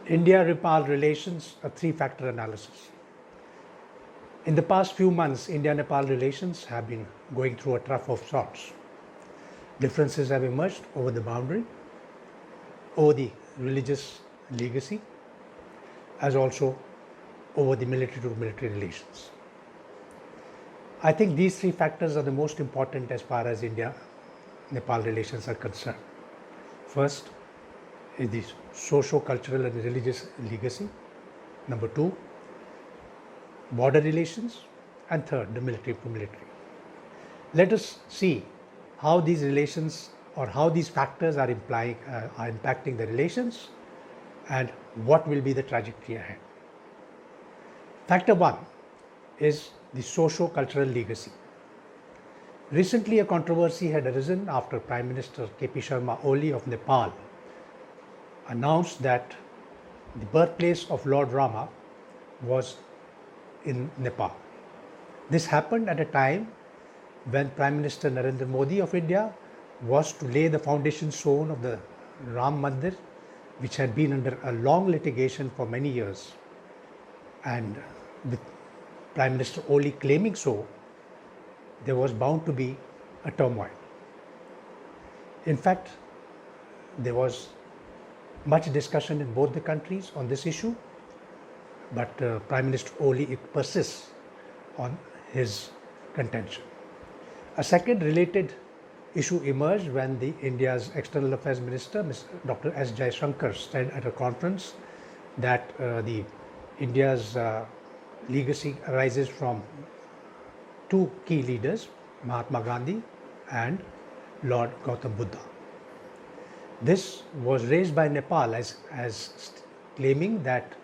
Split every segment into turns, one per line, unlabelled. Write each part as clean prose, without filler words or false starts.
India-Nepal relations, a three-factor analysis. In the past few months, India-Nepal relations have been going through a trough of sorts. Differences have emerged over the boundary, over the religious legacy, as also over the military-to-military relations. I think these three factors are the most important as far as India-Nepal relations are concerned. First is the socio-cultural and religious legacy. Number two, border relations. And third, the military-to-military. Let us see how these relations or how these factors are impacting the relations and what will be the trajectory ahead. Factor one is the socio-cultural legacy. Recently, a controversy had arisen after Prime Minister K.P. Sharma Oli of Nepal announced that the birthplace of Lord Rama was in Nepal. This happened at a time when Prime Minister Narendra Modi of India was to lay the foundation stone of the Ram Mandir, which had been under a long litigation for many years. And with Prime Minister Oli claiming so, there was bound to be a turmoil. In fact, there was much discussion in both the countries on this issue, but Prime Minister Oli persists on his contention. A second related issue emerged when India's External Affairs Minister, Dr. S. Jaishankar, said at a conference that India's legacy arises from two key leaders, Mahatma Gandhi and Lord Gautam Buddha. This was raised by Nepal as claiming that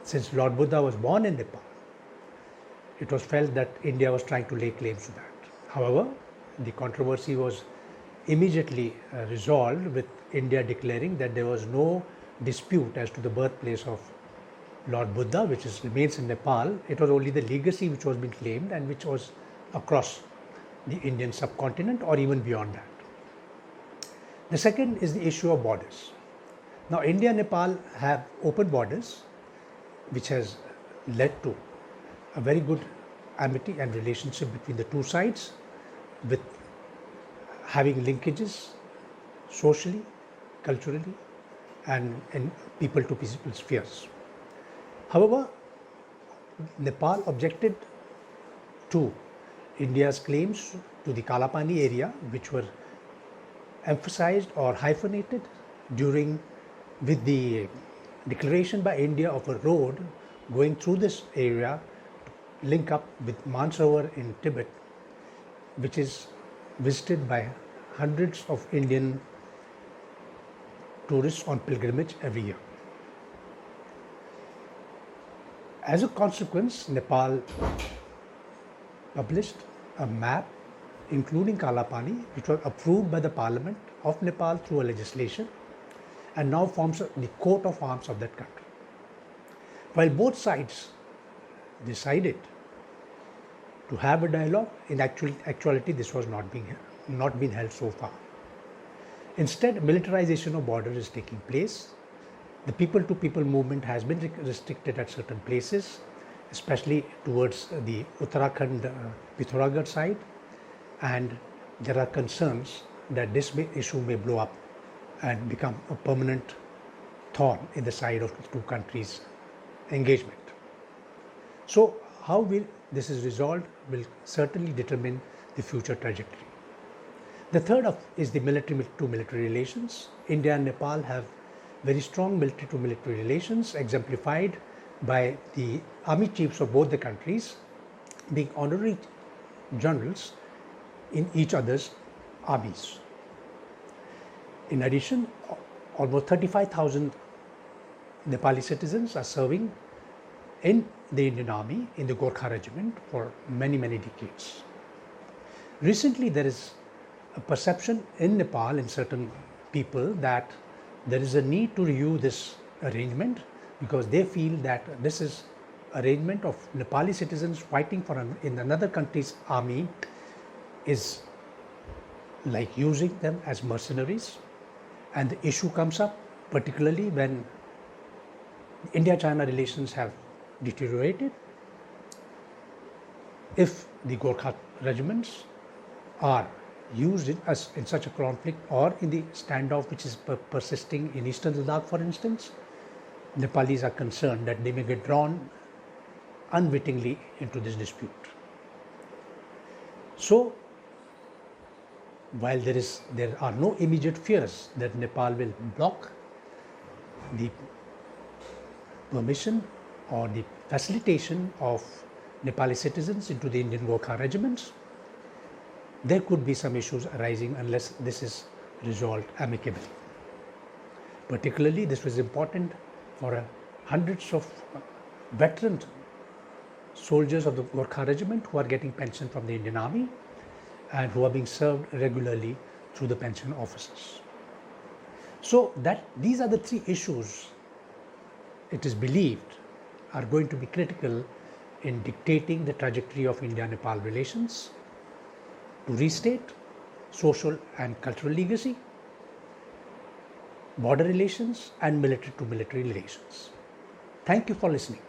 since Lord Buddha was born in Nepal, it was felt that India was trying to lay claims to that. However, the controversy was immediately resolved with India declaring that there was no dispute as to the birthplace of Lord Buddha, which remains in Nepal. It was only the legacy which was being claimed and which was across the Indian subcontinent or even beyond that. The second is the issue of borders. Now, India and Nepal have open borders, which has led to a very good amity and relationship between the two sides, with having linkages socially, culturally, and in people-to-people spheres. However, Nepal objected to India's claims to the Kalapani area, which were emphasized or hyphenated with the declaration by India of a road going through this area to link up with Mansarovar in Tibet, which is visited by hundreds of Indian tourists on pilgrimage every year. As a consequence, Nepal published a map including Kalapani, which was approved by the Parliament of Nepal through a legislation and now forms the coat of arms of that country. While both sides decided to have a dialogue, in actuality this was not being held so far. Instead, militarization of borders is taking place. The people-to-people movement has been restricted at certain places, especially towards the Uttarakhand, Pithoragarh side, and there are concerns that this issue may blow up and become a permanent thorn in the side of the two countries' engagement. So, how this is resolved will certainly determine the future trajectory. The third is the military-to-military relations. India and Nepal have very strong military-to-military relations, exemplified by the army chiefs of both the countries being honorary generals in each other's armies. In addition, almost 35,000 Nepali citizens are serving in the Indian Army, in the Gorkha Regiment, for many, many decades. Recently, there is a perception in Nepal, in certain people, that there is a need to review this arrangement because they feel that this is arrangement of Nepali citizens fighting in another country's army is like using them as mercenaries, and the issue comes up particularly when India-China relations have deteriorated. If the Gorkha regiments are used in such a conflict, or in the standoff which is persisting in eastern Ladakh, for instance, Nepalis are concerned that they may get drawn unwittingly into this dispute. So, while there are no immediate fears that Nepal will block the permission or the facilitation of Nepali citizens into the Indian Gorkha regiments, there could be some issues arising unless this is resolved amicably. Particularly, this was important for hundreds of veteran soldiers of the Gorkha regiment who are getting pension from the Indian Army and who are being served regularly through the pension offices. So these are the three issues, it is believed, are going to be critical in dictating the trajectory of India-Nepal relations to restate social and cultural legacy, border relations, and military-to-military relations. Thank you for listening.